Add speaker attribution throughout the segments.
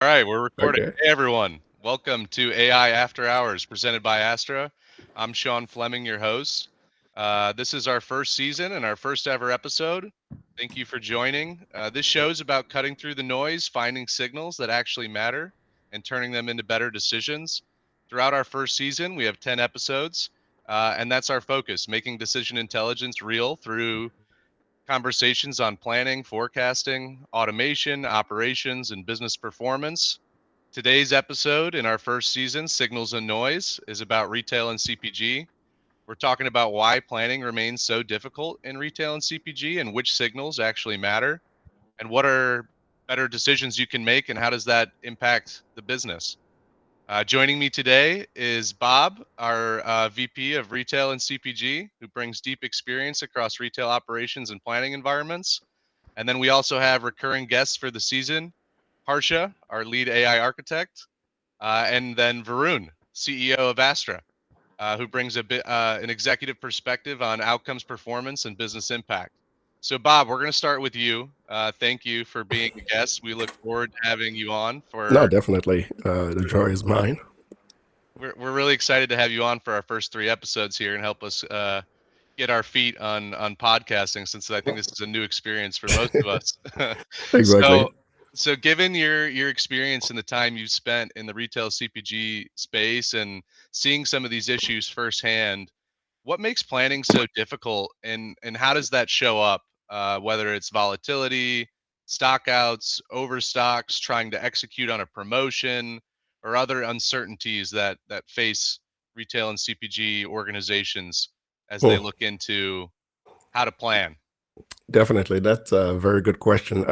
Speaker 1: right, we're recording.
Speaker 2: Okay.
Speaker 1: Hey, everyone. Welcome to AI After Hours, presented by Astra. I'm Sean Fleming, your host. This is our first season and our first ever episode. Thank you for joining. This show is about cutting through the noise, finding signals that actually matter, and turning them into better decisions. Throughout our first season, we have 10 episodes, and that's our focus, making decision intelligence real through conversations on planning, forecasting, automation, operations, and business performance. Today's episode in our first season, Signals and Noise, is about retail and CPG. We're talking about why planning remains so difficult in retail and CPG and which signals actually matter and what are better decisions you can make and how does that impact the business. Joining me today is Bob, our VP of Retail and CPG, who brings deep experience across retail operations and planning environments. And then we also have recurring guests for the season, Harsha, our lead AI architect, and then Varun, CEO of Astra, who brings a bit an executive perspective on outcomes, performance, and business impact. So, Bob, we're going to start with you. Thank you for being a guest. We look forward to having you on
Speaker 2: No,
Speaker 1: for.
Speaker 2: definitely. The joy is mine.
Speaker 1: We're really excited to have you on for our first three episodes here and help us get our feet on podcasting, since I think this is a new experience for most of us.
Speaker 2: Exactly.
Speaker 1: so so given your experience and the time you've spent in the retail CPG space and seeing some of these issues firsthand, what makes planning so difficult, and how does that show up, whether it's volatility, stockouts, overstocks, trying to execute on a promotion, or other uncertainties that face retail and CPG organizations as they
Speaker 2: Hmm.
Speaker 1: look into how to plan?
Speaker 2: Definitely. That's a very good question.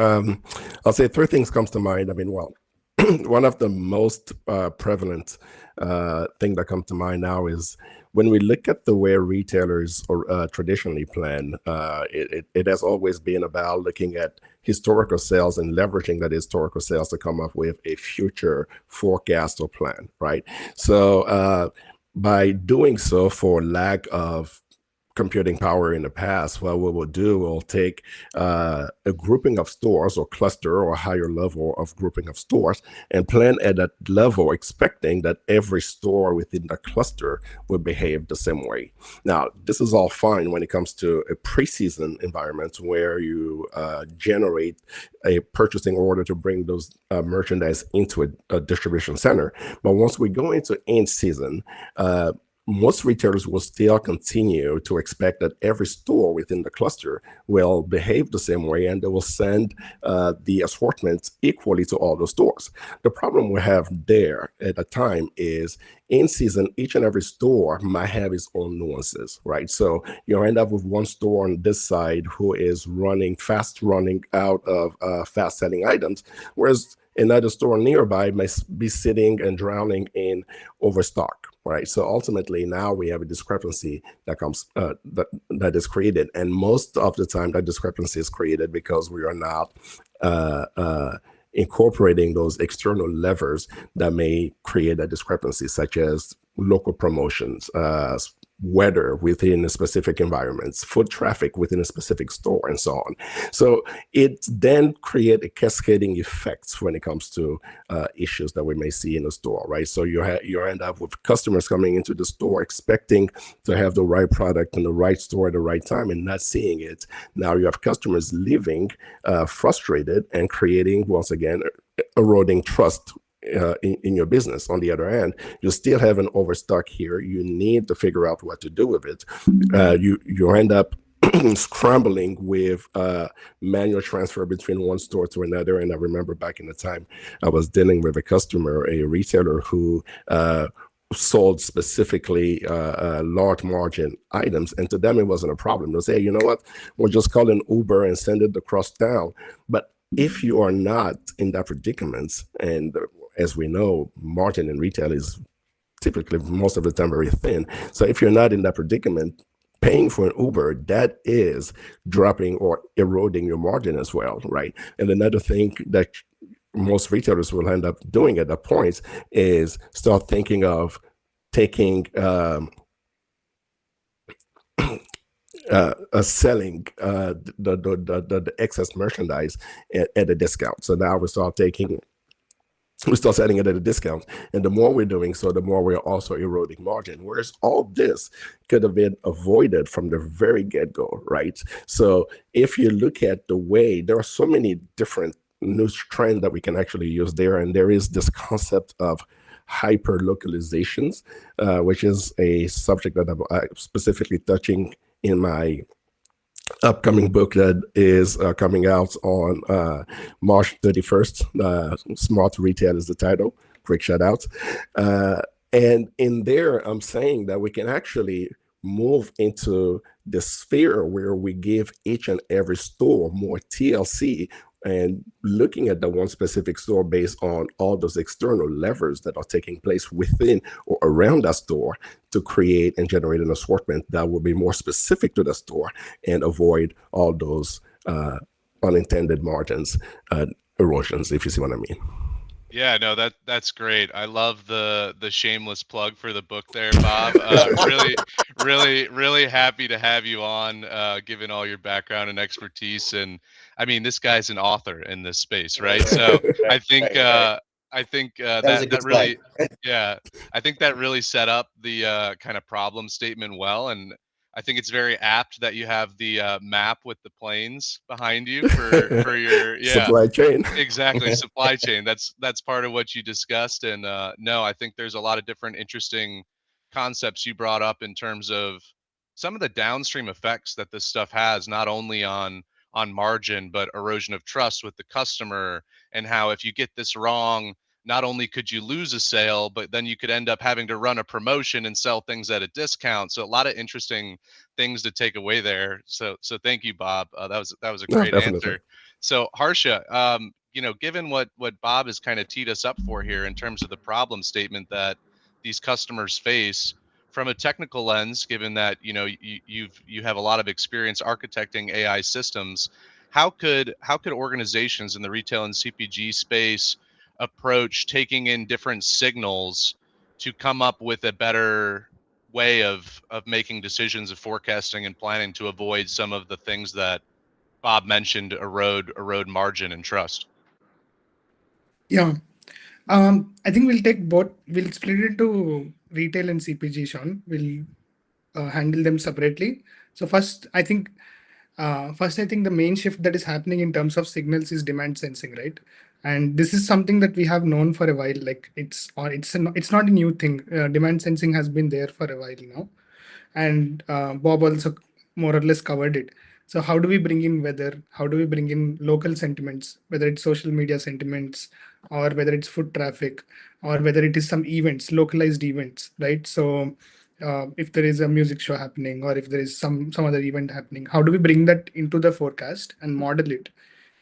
Speaker 2: I'll say three things comes to mind. I mean, well, one of the most prevalent thing that comes to mind now is when we look at the way retailers or traditionally plan, it has always been about looking at historical sales and leveraging that historical sales to come up with a future forecast or plan, right? So by doing so, for lack of computing power in the past, what we will do, we'll take a grouping of stores or cluster or a higher level of grouping of stores and plan at that level, expecting that every store within the cluster will behave the same way. Now, this is all fine when it comes to a preseason environment where you generate a purchasing order to bring those merchandise into a distribution center. But once we go into end season, most retailers will still continue to expect that every store within the cluster will behave the same way, and they will send the assortment equally to all the stores. The problem we have there at a time is in season, each and every store might have its own nuances, right? So you end up with one store on this side who is running out of fast selling items, whereas another store nearby may be sitting and drowning in overstock, right? So ultimately, now we have a discrepancy that comes that is created, and most of the time, that discrepancy is created because we are not incorporating those external levers that may create a discrepancy, such as local promotions, weather within a specific environments, foot traffic within a specific store, and so on. So it then create a cascading effects when it comes to issues that we may see in a store, right? So you end up with customers coming into the store expecting to have the right product in the right store at the right time and not seeing it. Now you have customers leaving frustrated and creating, once again, eroding trust in your business. On the other hand, you still have an overstock here. You need to figure out what to do with it. You end up scrambling with manual transfer between one store to another. And I remember back in the time I was dealing with a customer, a retailer who sold specifically large margin items, and to them it wasn't a problem. They'll say, you know what, we'll just call an Uber and send it across town. But if you are not in that predicament, and as we know, margin in retail is typically most of the time very thin. So if you're not in that predicament, paying for an Uber, that is dropping or eroding your margin as well, right? And another thing that most retailers will end up doing at that point is start thinking of taking selling the excess merchandise at a discount. So now we start taking we start selling it at a discount. And the more we're doing so, the more we're also eroding margin. Whereas all this could have been avoided from the very get go, right? So if you look at the way, there are so many different news trends that we can actually use there. And there is this concept of hyper localizations, which is a subject that I'm specifically touching in my upcoming book that is coming out on March 31st. Smart Retail is the title. Quick shout out. Uh, and in there, I'm saying that we can actually move into the sphere where we give each and every store more TLC and looking at the one specific store based on all those external levers that are taking place within or around that store to create and generate an assortment that will be more specific to the store and avoid all those unintended margins, erosions, if you see what I mean.
Speaker 1: Yeah, no, that's great. I love the shameless plug for the book there, Bob. Really happy to have you on, given all your background and expertise. And I mean, this guy's an author in this space, right? So I think
Speaker 3: Right. That was a good
Speaker 1: that
Speaker 3: plug.
Speaker 1: really, yeah, I think that really set up the kind of problem statement well. And I think it's very apt that you have the map with the planes behind you for your, yeah.
Speaker 2: Supply chain.
Speaker 1: Exactly, supply chain. That's part of what you discussed, and no, I think there's a lot of different interesting concepts you brought up in terms of some of the downstream effects that this stuff has, not only on margin, but erosion of trust with the customer, and how if you get this wrong, not only could you lose a sale, but then you could end up having to run a promotion and sell things at a discount. So a lot of interesting things to take away there. So thank you, Bob. That was a
Speaker 2: No,
Speaker 1: great
Speaker 2: definitely.
Speaker 1: answer. So Harsha, given what Bob has kind of teed us up for here in terms of the problem statement that these customers face from a technical lens, given that you have a lot of experience architecting AI systems, how could organizations in the retail and CPG space approach taking in different signals to come up with a better way of making decisions of forecasting and planning to avoid some of the things that Bob mentioned erode margin and trust?
Speaker 4: Yeah. I think we'll take both. We'll split it into retail and CPG, Sean. We'll handle them separately. So first, I think the main shift that is happening in terms of signals is demand sensing, right? And this is something that we have known for a while. Like it's not a new thing. Demand sensing has been there for a while now, and Bob also more or less covered it. So how do we bring in weather? How do we bring in local sentiments, whether it's social media sentiments or whether it's foot traffic or whether it is some events, localized events, right? So if there is a music show happening or if there is some other event happening, how do we bring that into the forecast and model it?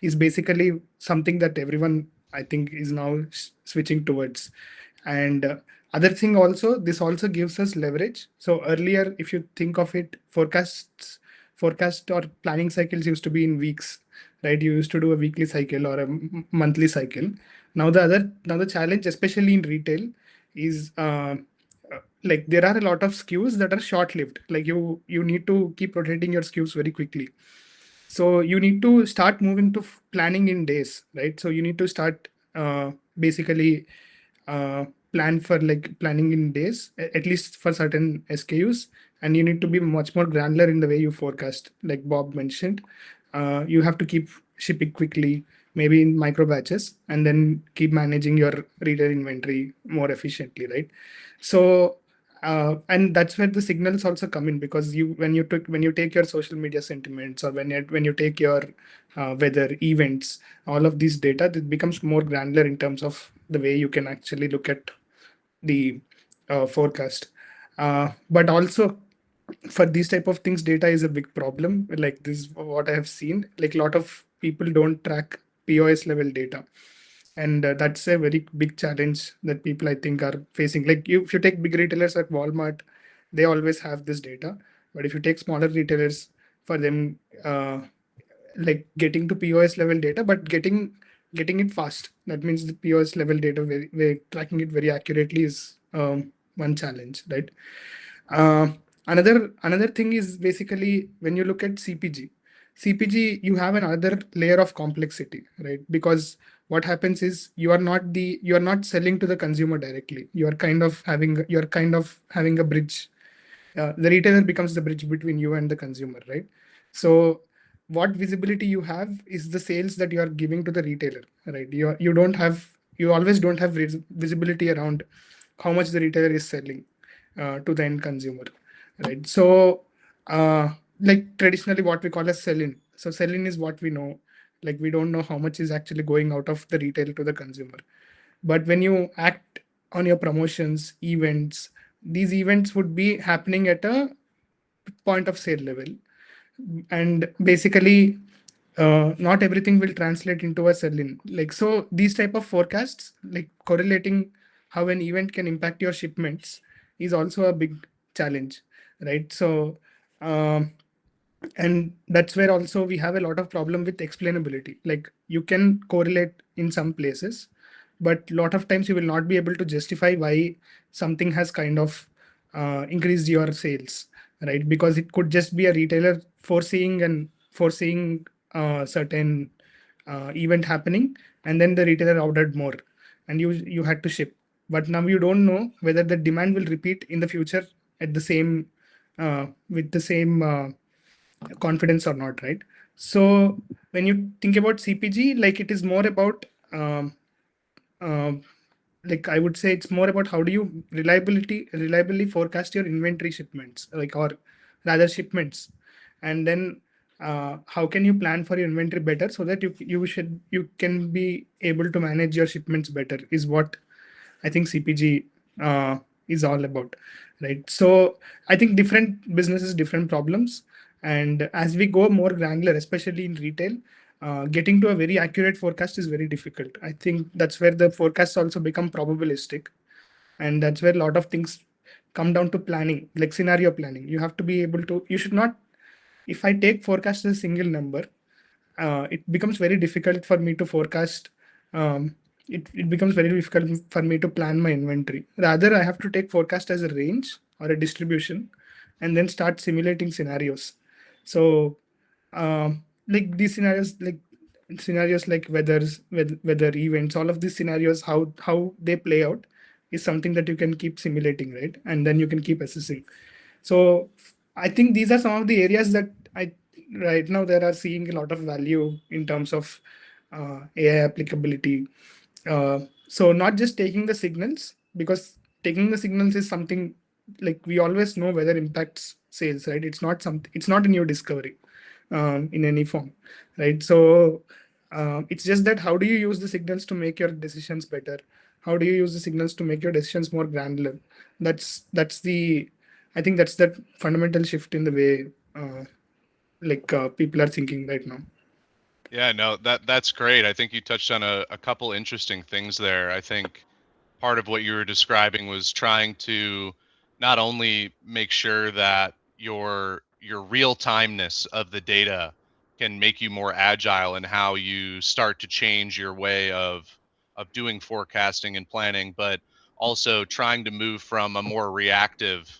Speaker 4: Is basically something that everyone I think is now switching towards. And other thing also, this also gives us leverage. So earlier, if you think of it, forecast or planning cycles used to be in weeks, right? You used to do a weekly cycle or a monthly cycle. Now the challenge, especially in retail, is like there are a lot of SKUs that are short lived. Like you need to keep rotating your SKUs very quickly. So you need to start moving to planning in days, right? So you need to start basically uh, plan for like planning in days, at least for certain SKUs, and you need to be much more granular in the way you forecast. Like Bob mentioned, you have to keep shipping quickly, maybe in micro batches, and then keep managing your retail inventory more efficiently, right? So and that's where the signals also come in, because when you take your social media sentiments or when you take your weather events, all of these data, it becomes more granular in terms of the way you can actually look at the forecast. But also for these type of things, data is a big problem. Like this is what I have seen. Like a lot of people don't track POS level data, and that's a very big challenge that people I think are facing. Like if you take big retailers like Walmart, they always have this data. But if you take smaller retailers, for them, like getting to POS level data, but getting it fast. That means the POS level data, very tracking it very accurately is one challenge, right? Uh, another thing is basically when you look at CPG, you have another layer of complexity, right? Because what happens is you are not selling to the consumer directly. You're kind of having a bridge. The retailer becomes the bridge between you and the consumer, right? So what visibility you have is the sales that you are giving to the retailer, right? You always don't have visibility around how much the retailer is selling to the end consumer, right? So like traditionally what we call as sell-in. So sell-in is what we know, like we don't know how much is actually going out of the retail to the consumer. But when you act on your promotions, events, these events would be happening at a point of sale level. And basically, not everything will translate into a sell-in. Like, so these type of forecasts, like correlating how an event can impact your shipments is also a big challenge, right? So, um, and that's where also we have a lot of problem with explainability. Like you can correlate in some places, but a lot of times you will not be able to justify why something has kind of increased your sales, right? Because it could just be a retailer foreseeing certain event happening, and then the retailer ordered more, and you had to ship. But now you don't know whether the demand will repeat in the future at the same with the same confidence or not, right? So when you think about CPG, like it is more about um, like I would say it's more about how do you reliably forecast your inventory shipments, like or rather shipments, and then how can you plan for your inventory better so that you can be able to manage your shipments better is what I think CPG is all about, right? So I think different businesses, different problems, and as we go more granular, especially in retail, getting to a very accurate forecast is very difficult. I think that's where the forecasts also become probabilistic, and that's where a lot of things come down to planning, like scenario planning. You have to be able to. You should not. If I take forecast as a single number, it becomes very difficult for me to forecast. It becomes very difficult for me to plan my inventory. Rather, I have to take forecast as a range or a distribution and then start simulating scenarios. So, like these scenarios like weather events, all of these scenarios, how they play out is something that you can keep simulating, right? And then you can keep assessing. So I think these are some of the areas that I right now there are seeing a lot of value in terms of AI applicability. So not just taking the signals, because taking the signals is something like we always know whether impacts sales, right? It's not a new discovery in any form, right? So it's just that how do you use the signals to make your decisions better? How do you use the signals to make your decisions more granular? That's the I think that's that fundamental shift in the way people are thinking right now.
Speaker 1: Yeah, no, that's great. I think you touched on a couple interesting things there. I think part of what you were describing was trying to not only make sure that your real timeness of the data can make you more agile in how you start to change your way of doing forecasting and planning, but also trying to move from a more reactive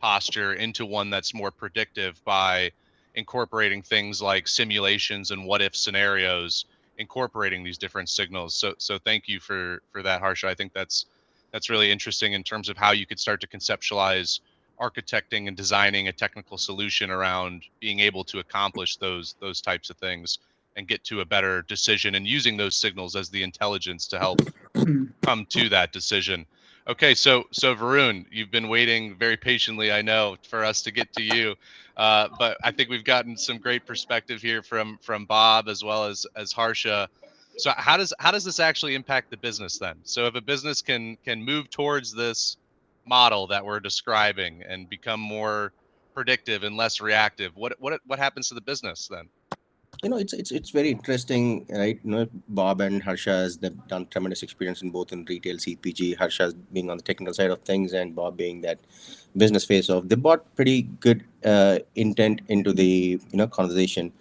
Speaker 1: posture into one that's more predictive by incorporating things like simulations and what if scenarios, incorporating these different signals. So thank you for that, Harsha. I think that's really interesting in terms of how you could start to conceptualize architecting and designing a technical solution around being able to accomplish those types of things and get to a better decision, and using those signals as the intelligence to help come to that decision. Okay, so Varun, you've been waiting very patiently, I know, for us to get to you, but I think we've gotten some great perspective here from Bob as well as Harsha. So how does this actually impact the business then? So if a business can move towards this model that we're describing and become more predictive and less reactive, what happens to the business then?
Speaker 3: It's very interesting, right? Bob and Harsha has done tremendous experience in both in retail CPG. Harsha being on the technical side of things, and Bob being that business face of. They brought pretty good intent into the conversation.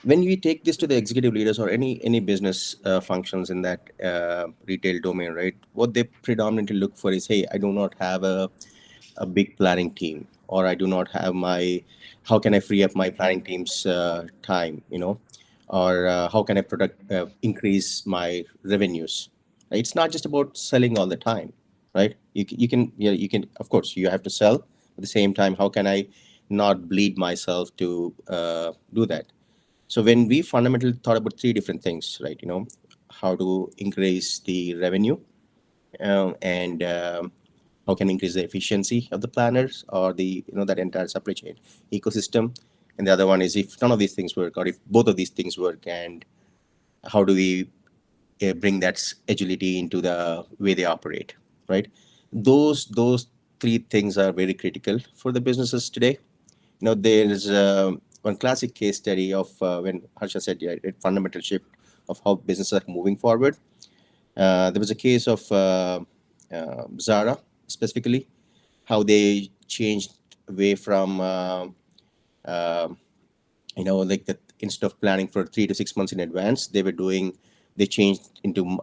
Speaker 3: When we take this to the executive leaders or any business functions in that retail domain, right? What they predominantly look for is, hey, I do not have a big planning team, or I do not have my, how can I free up my planning team's time, or how can I increase my revenues? Right? It's not just about selling all the time, right? You can, of course, you have to sell. At the same time, how can I not bleed myself to do that? So when we fundamentally thought about three different things, right? How to increase the revenue, and how can increase the efficiency of the planners or the that entire supply chain ecosystem. And the other one is, if none of these things work, or if both of these things work, and how do we bring that agility into the way they operate, right? Those three things are very critical for the businesses today. There's one classic case study of when Harsha said, yeah, a fundamental shift of how businesses are moving forward. There was a case of Zara specifically, how they changed away from like that, instead of planning for 3 to 6 months in advance, they changed into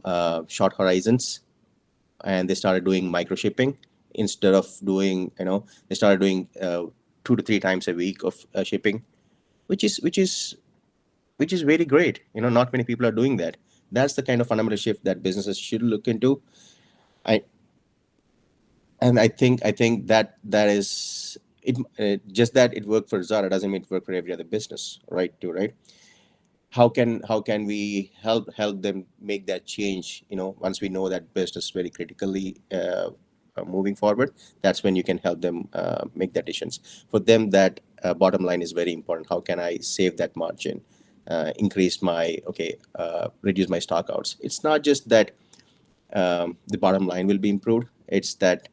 Speaker 3: short horizons, and they started doing micro shipping. Instead of doing, they started doing 2 to 3 times a week of shipping, which is very great. Not many people are doing that. That's the kind of fundamental shift that businesses should look into. I and I think that is it. Just that it worked for Zara doesn't mean it worked for every other business, right? Too, right? How can we help them make that change? Once we know that business very critically moving forward, that's when you can help them make that decisions. For them, that bottom line is very important. How can I save that margin, increase my reduce my stockouts? It's not just that the bottom line will be improved. It's that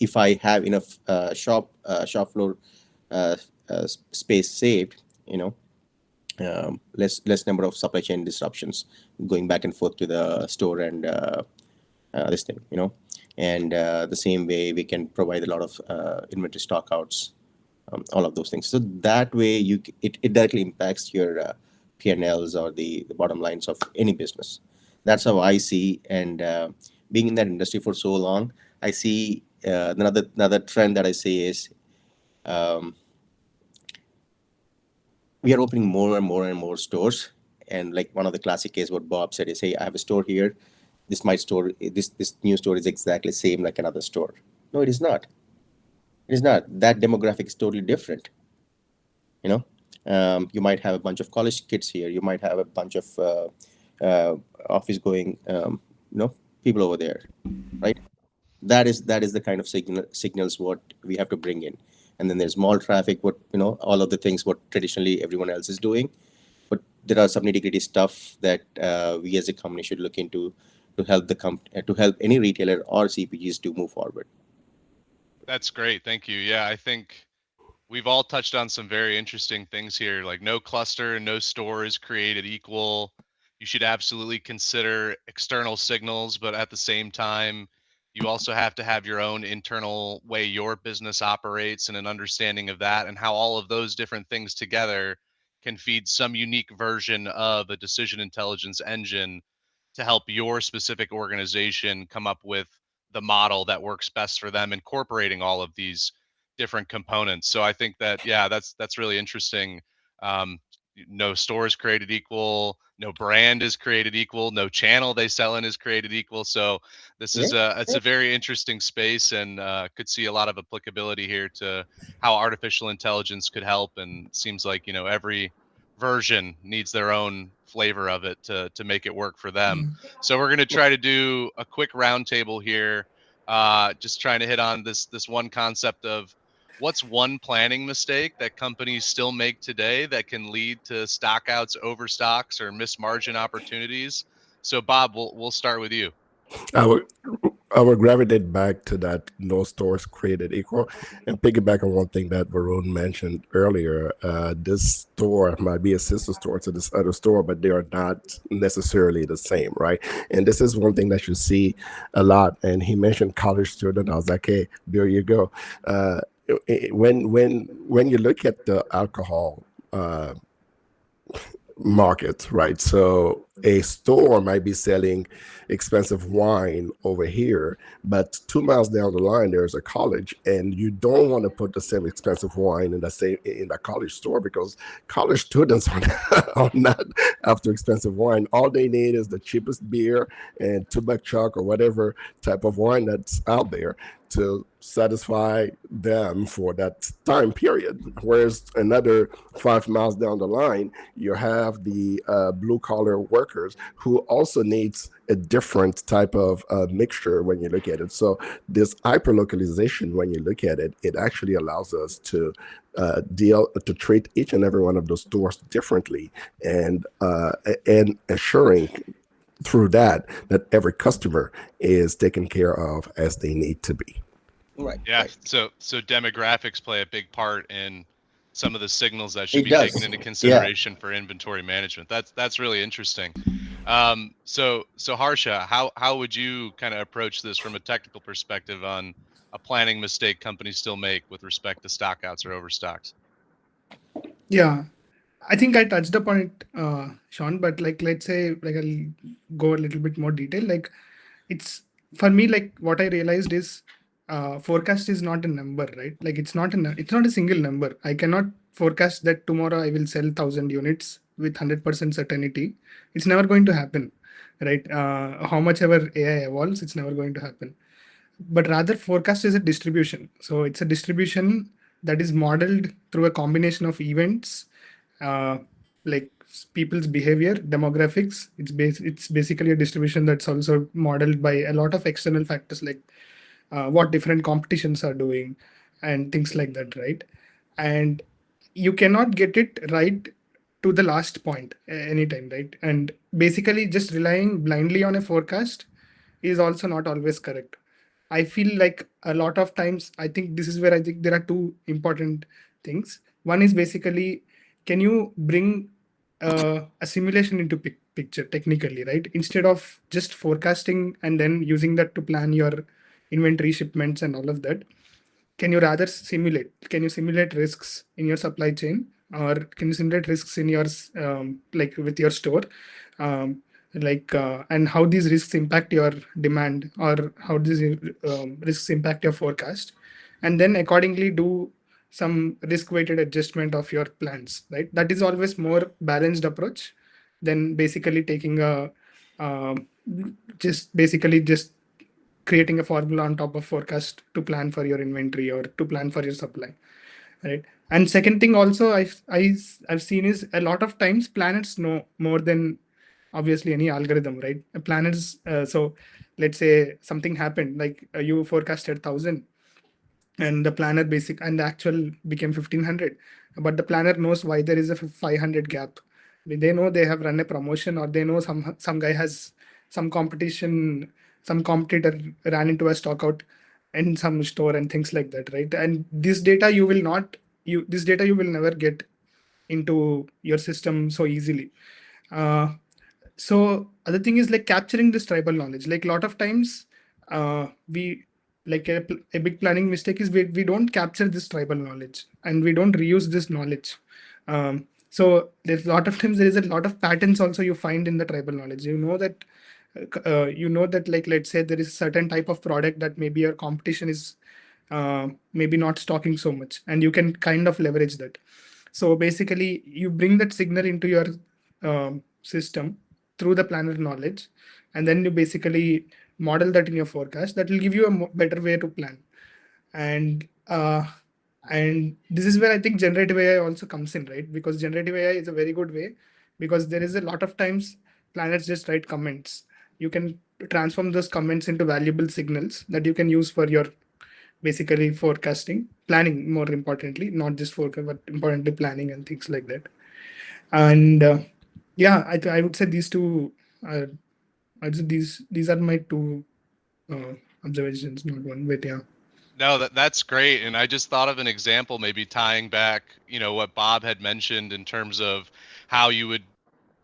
Speaker 3: if I have enough shop floor space saved, less number of supply chain disruptions going back and forth to the store and this thing, and the same way we can provide a lot of inventory stockouts, all of those things. So that way it directly impacts your P&Ls or the bottom lines of any business. That's how I see. And being in that industry for so long, I see another trend that I see is we are opening more and more and more stores. And like one of the classic cases, what Bob said is, hey, I have a store here. This new store is exactly the same like another store. No, it is not. It is not. That demographic is totally different. You might have a bunch of college kids here. You might have a bunch of office going, people over there, right? That is the kind of signals what we have to bring in. And then there's mall traffic, what all of the things what traditionally everyone else is doing. But there are some nitty-gritty stuff that we as a company should look into to help to help any retailer or CPGs to move forward.
Speaker 1: That's great. Thank you. Yeah, I think we've all touched on some very interesting things here, like no cluster and no store is created equal. You should absolutely consider external signals, but at the same time, you also have to have your own internal way your business operates and an understanding of that, and how all of those different things together can feed some unique version of a decision intelligence engine to help your specific organization come up with the model that works best for them, incorporating all of these different components. So I think that, yeah, that's really interesting. Um, no store is created equal, no brand is created equal, no channel they sell in is created equal. So this is it's a very interesting space, and could see a lot of applicability here to how artificial intelligence could help. And it seems like every version needs their own flavor of it to make it work for them. So we're going to try to do a quick roundtable here, just trying to hit on this one concept of what's one planning mistake that companies still make today that can lead to stockouts, overstocks, or missed margin opportunities. So Bob, we'll start with you.
Speaker 2: I would gravitate back to that no stores created equal, and piggyback on one thing that Varun mentioned earlier. This store might be a sister store to this other store, but they are not necessarily the same, right? And this is one thing that you see a lot. And he mentioned college student. I was like, hey, there you go. When you look at the alcohol market, right? So a store might be selling expensive wine over here, but 2 miles down the line there's a college, and you don't want to put the same expensive wine in that college store, because college students are not after expensive wine. All they need is the cheapest beer and tubac chuck or whatever type of wine that's out there to satisfy them for that time period. Whereas another 5 miles down the line, you have the blue collar workers who also needs a different type of mixture when you look at it. So this hyperlocalization, when you look at it, it actually allows us to treat each and every one of those stores differently, and assuring through that every customer is taken care of as they need to be.
Speaker 3: Right.
Speaker 1: Yeah.
Speaker 3: Right.
Speaker 1: So demographics play a big part in some of the signals that should
Speaker 3: It
Speaker 1: be
Speaker 3: does.
Speaker 1: taken into
Speaker 3: Yeah.
Speaker 1: consideration for inventory management. That's really interesting. So Harsha, how would you kind of approach this from a technical perspective on a planning mistake companies still make with respect to stockouts or overstocks?
Speaker 4: Yeah, I think I touched upon it, Sean, but like, let's say, like, I'll go a little bit more detail. Like, it's for me, like, what I realized is, forecast is not a number, right? Like, it's not a single number. I cannot forecast that tomorrow I will sell 1,000 units with 100% certainty. It's never going to happen, right? How much ever AI evolves, it's never going to happen. But rather, forecast is a distribution. So it's a distribution that is modeled through a combination of events, uh, like people's behavior, demographics. It's basically a distribution that's also modeled by a lot of external factors, like what different competitions are doing and things like that, right? And you cannot get it right to the last point anytime, right? And basically, just relying blindly on a forecast is also not always correct. I feel like a lot of times, I think this is where I think there are two important things. One is basically, can you bring a simulation into picture technically, right? Instead of just forecasting and then using that to plan your inventory shipments and all of that, can you rather simulate? Can you simulate risks in your supply chain, or can you simulate risks in your like with your store, um, and how these risks impact your demand, or how these risks impact your forecast, and then accordingly do some risk weighted adjustment of your plans, right? That is always more balanced approach than basically taking a um, just creating a formula on top of forecast to plan for your inventory or to plan for your supply, right? And second thing also I've seen is a lot of times planners know more than obviously any algorithm, right? Planners, so let's say something happened, like you forecasted 1,000 and the planner basic and the actual became 1,500, but the planner knows why there is a 500 gap. They know they have run a promotion, or they know some guy has some competition, some competitor ran into a stock out in some store and things like that, right? And this data you will not you this data you will never get into your system so easily. So other thing is like capturing this tribal knowledge. Like a lot of times, we like a big planning mistake is we don't capture this tribal knowledge and we don't reuse this knowledge. So there's a lot of times there is a lot of patterns also you find in the tribal knowledge. You know that, like, let's say there is a certain type of product that maybe your competition is maybe not stocking so much, and you can kind of leverage that. So basically, you bring that signal into your system through the planner knowledge, and then you basically model that in your forecast. That will give you a better way to plan. And and this is where I think generative AI also comes in, right? Because generative AI is a very good way, because there is a lot of times planners just write comments. You can transform those comments into valuable signals that you can use for your basically forecasting, planning, more importantly, not just forecast, but importantly planning and things like that. And yeah, I would say these two are these are my two uh, observations, not one, but yeah.
Speaker 1: No, that's great. And I just thought of an example, maybe tying back, what Bob had mentioned in terms of how you would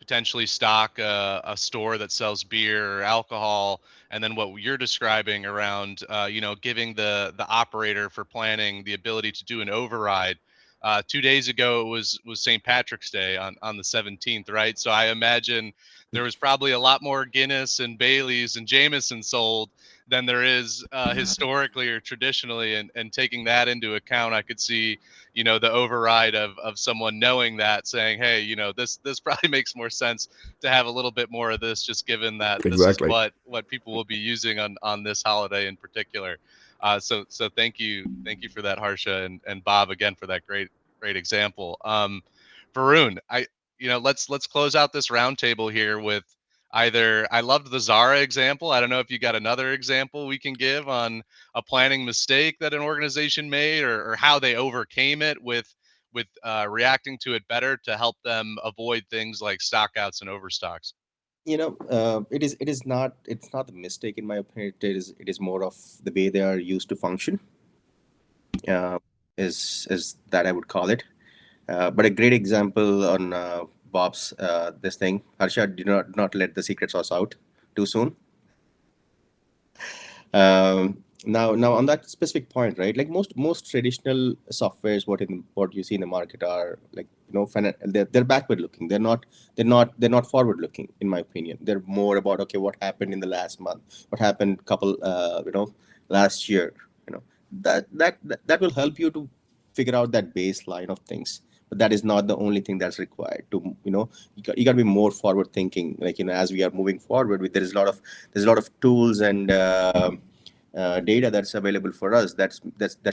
Speaker 1: potentially stock a store that sells beer or alcohol, and then what you're describing around, giving the operator for planning the ability to do an override. 2 days ago it was St. Patrick's Day on the 17th, right? So I imagine there was probably a lot more Guinness and Baileys and Jameson sold than there is historically or traditionally, and taking that into account, I could see, the override of someone knowing that, saying, hey, this probably makes more sense to have a little bit more of this, just given that this is
Speaker 2: Exactly.
Speaker 1: what people will be using on this holiday in particular. So thank you for that, Harsha, and Bob again for that great example. Varun, let's close out this roundtable here with either, I loved the Zara example. I don't know if you got another example we can give on a planning mistake that an organization made, or how they overcame it with reacting to it better to help them avoid things like stockouts and overstocks.
Speaker 3: It is not, it's not a mistake in my opinion. It is more of the way they are used to function, uh, is that I would call it. But a great example on Bob's this thing. Harsha, do not let the secret sauce out too soon. Now on that specific point, right? Like most traditional softwares, what you see in the market are like, they're backward looking. They're not forward looking, in my opinion. They're more about, okay, what happened in the last month, what happened couple last year. That will help you to figure out that baseline of things. But that is not the only thing that's required to, you got to be more forward thinking. Like, as we are moving forward with, there's a lot of tools and data that's available for us. That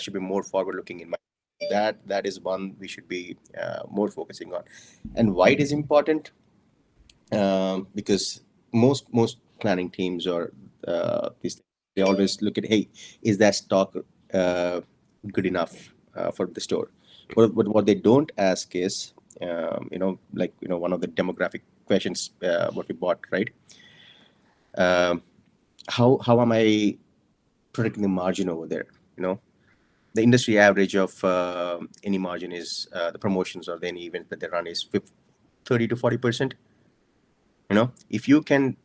Speaker 3: should be more forward looking in my, that is one we should be more focusing on. And why it is important, because most planning teams or these, they always look at, hey, is that stock good enough for the store? What they don't ask is, one of the demographic questions, what we bought, right? How am I protecting the margin over there? The industry average of any margin is, the promotions or any event that they run is 30 to 40%. If you can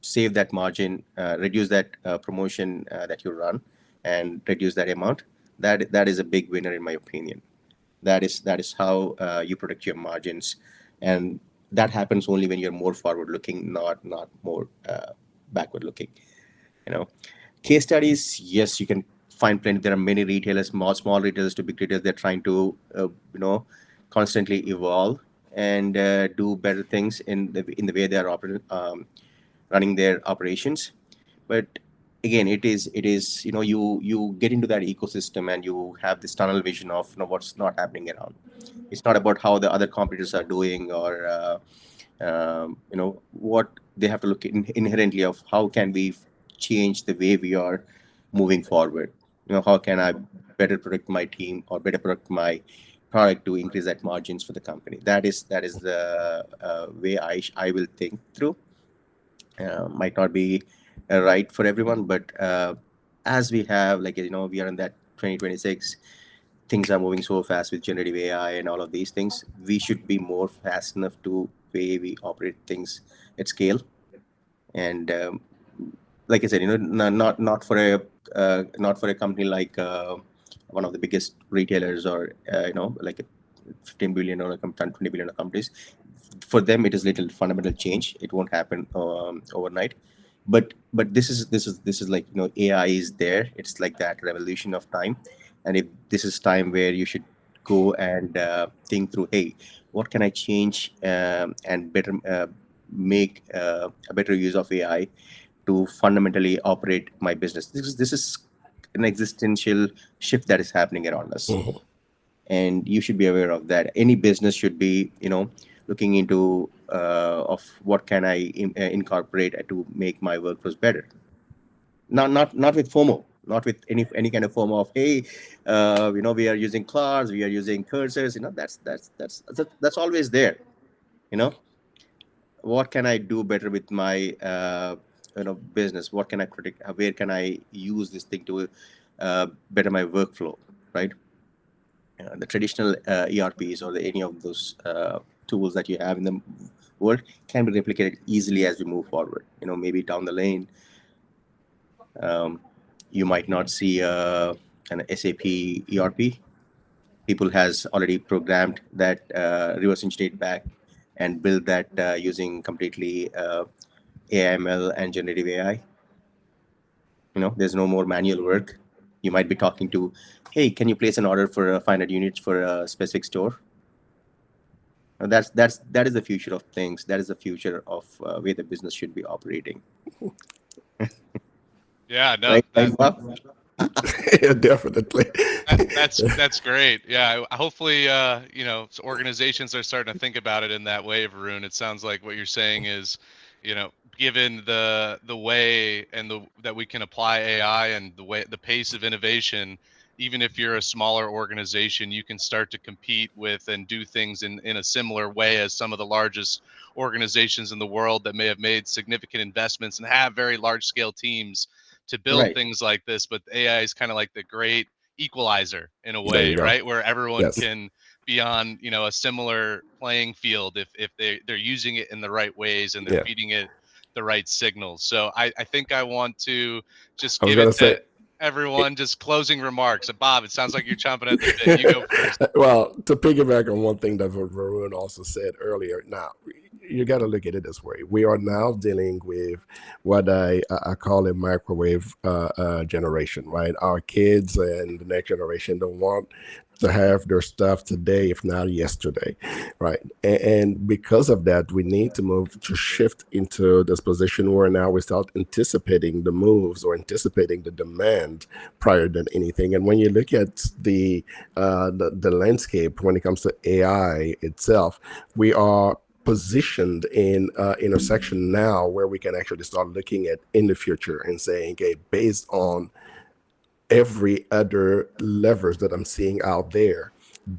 Speaker 3: save that margin, reduce that promotion that you run, and reduce that amount, that is a big winner in my opinion. That is how you protect your margins, and that happens only when you're more forward looking, not more backward looking. Case studies, yes, you can find plenty. There are many retailers, small retailers to big retailers. They're trying to constantly evolve and do better things in the way they are running their operations. But again, it is you get into that ecosystem and you have this tunnel vision of what's not happening around. It's not about how the other competitors are doing, or what they have to look inherently of, how can we change the way we are moving forward. How can I better protect my team or better protect my product to increase that margins for the company. That is the way I will think through. Might not be right for everyone, but as we have, we are in that 2026, things are moving so fast with generative AI and all of these things. We should be more fast enough to way we operate things at scale. And like I said, not for a company like one of the biggest retailers, or like a 15 billion or 20 billion companies. For them, it is little fundamental change. It won't happen overnight. But this is like, AI is there. It's like that revolution of time, and if this is time where you should go and think through, hey, what can I change and better make a better use of AI to fundamentally operate my business. This is an existential shift that is happening around us, and you should be aware of that. Any business should be, looking into of what can I incorporate to make my workflows better. Not with FOMO, not with any kind of FOMO of, hey, we are using clouds, we are using cursors. That's always there. What can I do better with my business? What can I predict? Where can I use this thing to better my workflow? Right. The traditional ERPs or any of those tools that you have in the world can be replicated easily as we move forward. Maybe down the lane, you might not see an SAP ERP. People has already programmed that reverse engineered back and build that using completely AML and generative AI. There's no more manual work. You might be talking to, hey, can you place an order for 500 units for a specific store? That is the future of things. That is the future of where the business should be operating.
Speaker 1: Yeah, no,
Speaker 3: Right, Bob?
Speaker 2: Yeah, definitely.
Speaker 1: that's great. Yeah, hopefully, organizations are starting to think about it in that way, Varun. It sounds like what you're saying is, given the way and the that we can apply AI and the pace of innovation, even if you're a smaller organization, you can start to compete with and do things in a similar way as some of the largest organizations in the world that may have made significant investments and have very large scale teams to build
Speaker 3: Right.
Speaker 1: things like this. But AI is kind of like the great equalizer in a
Speaker 2: There
Speaker 1: way,
Speaker 2: you go.
Speaker 1: right? Where everyone
Speaker 2: Yes.
Speaker 1: can be on, a similar playing field if they're using it in the right ways and they're
Speaker 2: Yeah.
Speaker 1: feeding it the right signals. So I think I want to just
Speaker 2: I was
Speaker 1: give it
Speaker 2: gonna
Speaker 1: to
Speaker 2: say,
Speaker 1: everyone, just closing remarks. Bob, it sounds like you're chomping at the bit. You go first.
Speaker 2: well, to piggyback on one thing that Varun also said earlier, now you got to look at it this way. We are now dealing with what I call a microwave generation, right? Our kids and the next generation don't want to have their stuff today, if not yesterday, right? And because of that, we need to move to shift into this position where now we start anticipating the moves or anticipating the demand prior than anything. And when you look at the landscape when it comes to AI itself, we are positioned in intersection now where we can actually start looking at in the future and saying, okay, based on every other levers that I'm seeing out there,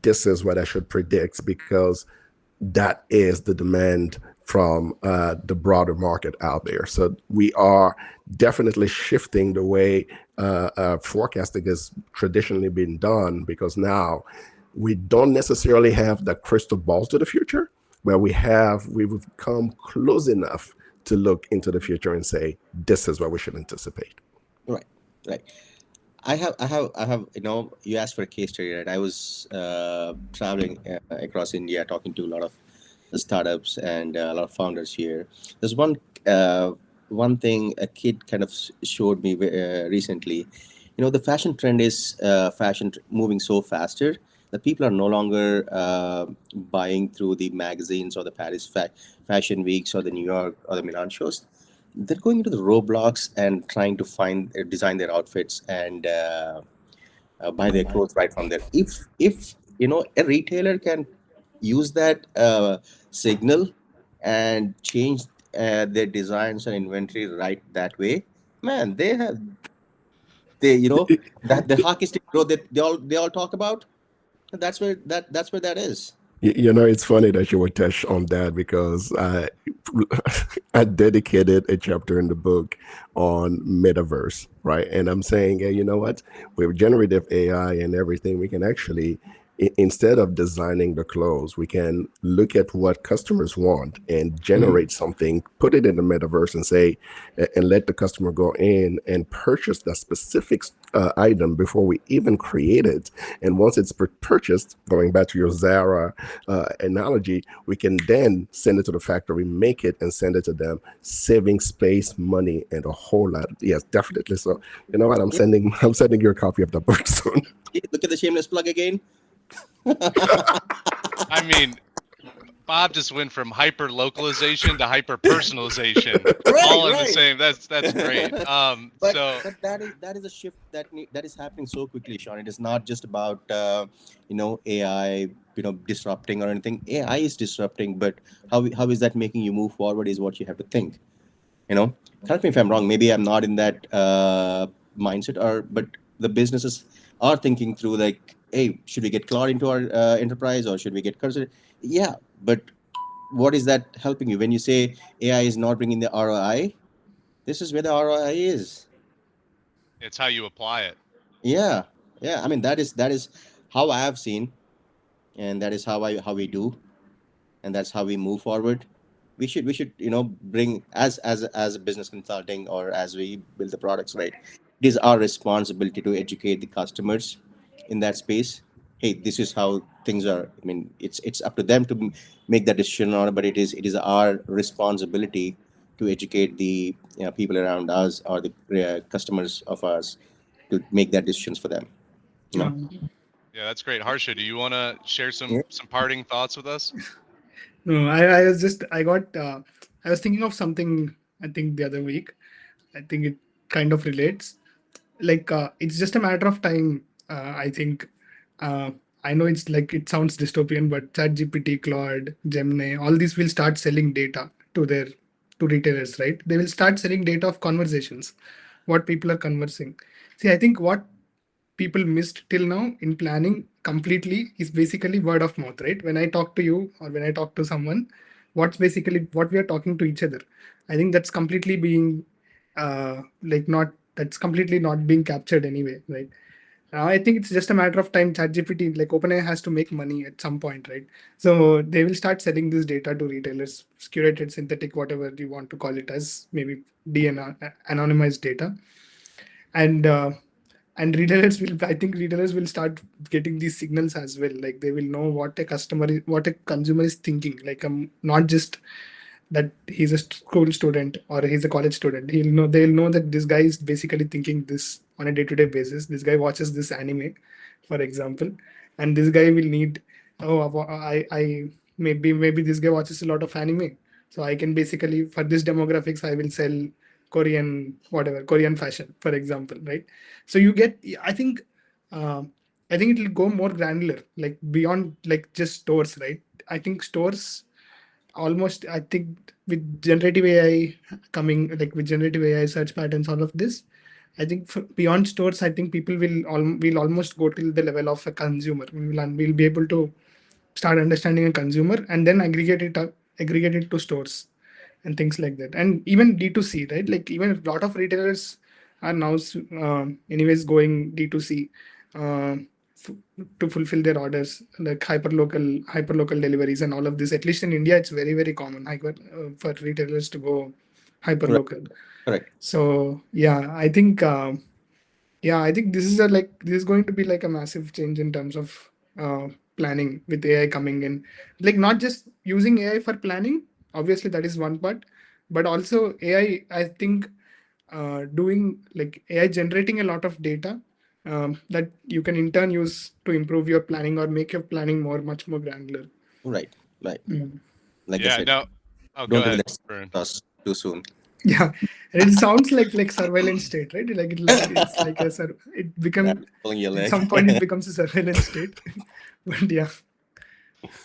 Speaker 2: this is what I should predict because that is the demand from the broader market out there. So we are definitely shifting the way forecasting has traditionally been done because now we don't necessarily have the crystal balls to the future, but we've come close enough to look into the future and say this is what we should anticipate.
Speaker 3: Right. Right. I have. You asked for a case study, right? I was traveling across India, talking to a lot of startups and a lot of founders here. There's one thing a kid kind of showed me recently. The fashion trend is moving so faster that people are no longer buying through the magazines or the Paris fashion weeks or the New York or the Milan shows. They're going into the Roblox and trying to find design their outfits and buy their clothes right from there. If a retailer can use that signal and change their designs and inventory right that way, man, they that the hockey stick growth that they all talk about. That's where that is.
Speaker 2: It's funny that you would touch on that because I dedicated a chapter in the book on metaverse, right? And I'm saying, hey, you know what? With generative AI and everything, we can actually, instead of designing the clothes, we can look at what customers want and generate something, put it in the metaverse, and say, and let the customer go in and purchase that specific item before we even create it. And once it's purchased, going back to your Zara analogy, we can then send it to the factory, make it, and send it to them, saving space, money, and a whole lot. Yes, definitely. So you know what?
Speaker 3: Yeah.
Speaker 2: I'm sending you a copy of the book soon.
Speaker 3: Look at the shameless plug again.
Speaker 1: I mean, Bob just went from hyper localization to hyper personalization, all in the
Speaker 3: Right.
Speaker 1: same. That's great.
Speaker 3: But
Speaker 1: So
Speaker 3: but that is a shift that is happening so quickly, Sean. It is not just about AI disrupting or anything. AI is disrupting, but how is that making you move forward is what you have to think. Correct me if I'm wrong. Maybe I'm not in that mindset, or but the businesses are thinking through like, hey, should we get Claude into our enterprise or should we get Cursor? Yeah, but what is that helping you when you say AI is not bringing the ROI? This is where the ROI is.
Speaker 1: it's how you apply it.
Speaker 3: Yeah, yeah. I mean, that is how I have seen, and that is how we do, and that's how we move forward. We should bring as a business consulting or as we build the products, right? It is our responsibility to educate the customers in that space. Hey, this is how things are. I mean, it's up to them to make that decision on it, but it is our responsibility to educate the people around us or the customers of us to make that decisions for them. You know.
Speaker 1: Yeah, that's great. Harsha, do you want to share
Speaker 3: Yeah.
Speaker 1: some parting thoughts with us?
Speaker 4: No, I was just I got I was thinking of something I think the other week. I think it kind of relates. Like it's just a matter of time. I think uh, I know it's like it sounds dystopian, but ChatGPT, Claude, Gemini, all these will start selling data to their to retailers, right? They will start selling data of conversations, what people are conversing. See, I think what people missed till now in planning completely is basically word of mouth, right? When I talk to you or when I talk to someone, what's basically what we are talking to each other. I think that's completely being like not that's completely not being captured anyway, right? I think it's just a matter of time. ChatGPT, like OpenAI, has to make money at some point, right? So they will start selling this data to retailers, curated, synthetic, whatever you want to call it as, maybe DNR, anonymized data, and retailers will. I think retailers will start getting these signals as well. Like they will know what a customer is, what a consumer is thinking. Like not just that he's a school student or he's a college student. He'll know they'll know that this guy is basically thinking this on a day-to-day basis. This guy watches this anime, for example, and this guy will need, I maybe this guy watches a lot of anime, so I can basically, for this demographics, I will sell Korean, whatever, Korean fashion, for example, right? So you get, I think, I think it will go more granular, like beyond like just stores, right? I think stores almost, I think with generative AI coming, like with generative AI search patterns, all of this, I think beyond stores, I think people will almost go till the level of a consumer. We'll be able to start understanding a consumer and then aggregate it to stores and things like that. And even D2C, right? Like even a lot of retailers are now anyways going D2C uh, f- to fulfill their orders, like hyper local deliveries and all of this. At least in India, it's very very common for retailers to go hyper
Speaker 3: Correct.
Speaker 4: local.
Speaker 3: Correct.
Speaker 4: So yeah, I think this is going to be like a massive change in terms of planning with AI coming in. Like not just using AI for planning, obviously that is one part, but also I think doing like AI generating a lot of data that you can in turn use to improve your planning or make your planning much more granular.
Speaker 3: Right. Right.
Speaker 4: Mm.
Speaker 3: Like I
Speaker 1: Yeah,
Speaker 3: said,
Speaker 1: no. Oh, go
Speaker 3: don't
Speaker 1: ahead,
Speaker 3: invest
Speaker 1: Varun.
Speaker 3: in us too soon.
Speaker 4: Yeah, and it sounds like surveillance state, right? Like it's like it become,
Speaker 3: Pulling your
Speaker 4: at
Speaker 3: leg.
Speaker 4: some point it becomes a surveillance state. But yeah.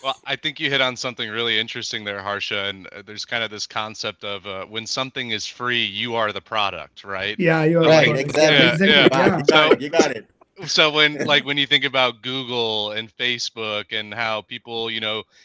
Speaker 1: Well, I think you hit on something really interesting there, Harsha. And there's kind of this concept of when something is free, you are the product, right?
Speaker 4: Yeah, you are
Speaker 1: So
Speaker 4: the
Speaker 3: Right.
Speaker 1: like,
Speaker 4: product. Yeah,
Speaker 3: Exactly.
Speaker 1: yeah,
Speaker 4: exactly.
Speaker 1: yeah.
Speaker 3: Wow. You
Speaker 4: Yeah.
Speaker 3: got
Speaker 1: So
Speaker 3: it. You got it.
Speaker 1: when you think about Google and Facebook and how people,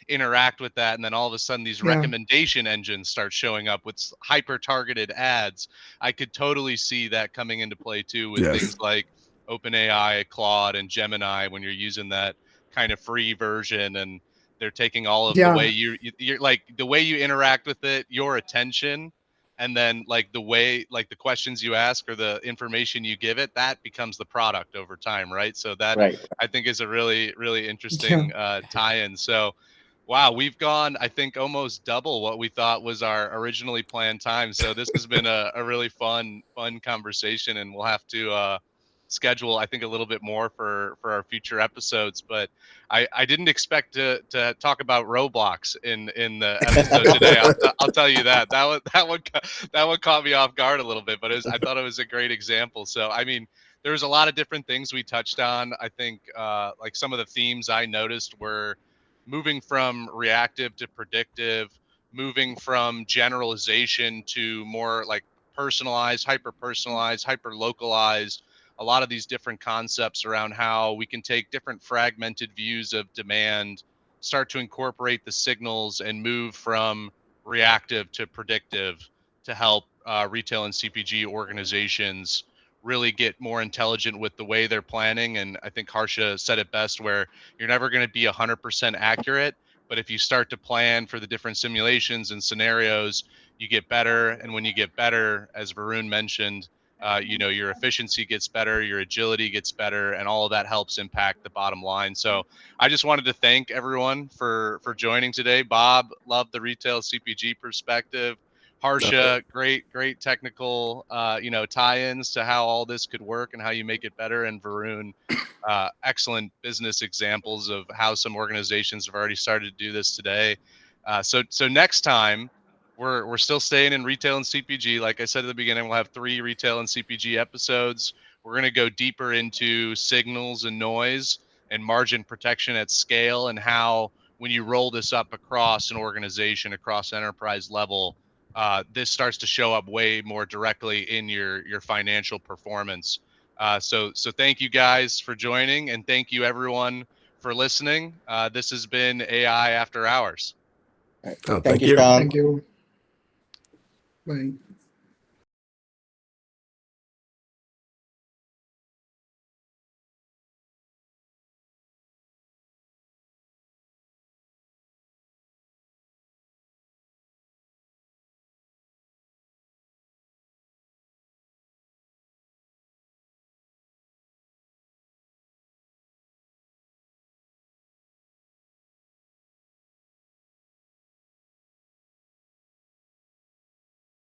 Speaker 1: interact with that, and then all of a sudden these
Speaker 4: Yeah.
Speaker 1: recommendation engines start showing up with hyper targeted ads, I could totally see that coming into play too with things
Speaker 2: Yes.
Speaker 1: like OpenAI, Claude, and Gemini when you're using that kind of free version, and they're taking all of the way
Speaker 4: Yeah.
Speaker 1: you're like the way you interact with it, your attention, and then like the way, like the questions you ask or the information you give it, that becomes the product over time, right? So that,
Speaker 3: Right.
Speaker 1: I think, is a really really
Speaker 4: Yeah.
Speaker 1: interesting tie-in. So wow, we've gone, I think, almost double what we thought was our originally planned time. So this has been a really fun conversation, and we'll have to schedule, I think, a little bit more for our future episodes. But I didn't expect to talk about Roblox in the episode today. I'll tell you that one caught me off guard a little bit, but I thought it was a great example. So I mean, there's a lot of different things we touched on. I think like some of the themes I noticed were moving from reactive to predictive, moving from generalization to more like personalized, hyper localized, a lot of these different concepts around how we can take different fragmented views of demand, start to incorporate the signals, and move from reactive to predictive to help retail and CPG organizations really get more intelligent with the way they're planning. And I think Harsha said it best, where you're never going to be 100% accurate, but if you start to plan for the different simulations and scenarios, you get better. And when you get better, as Varun mentioned, your efficiency gets better, your agility gets better, and all of that helps impact the bottom line. So I just wanted to thank everyone for joining today. Bob, love the retail CPG perspective. Harsha, great technical tie-ins to how all this could work and how you make it better. And Varun, excellent business examples of how some organizations have already started to do this today. So next time, we're still staying in retail and CPG. Like I said at the beginning, we'll have 3 retail and CPG episodes. We're going to go deeper into signals and noise and margin protection at scale, and how when you roll this up across an organization, across enterprise level, this starts to show up way more directly in your financial performance. So thank you guys for joining, and thank you everyone for listening. This has been AI After Hours.
Speaker 3: Right.
Speaker 2: Oh,
Speaker 3: Thank you,
Speaker 2: you.
Speaker 3: Sean.
Speaker 4: Thank you. Bye.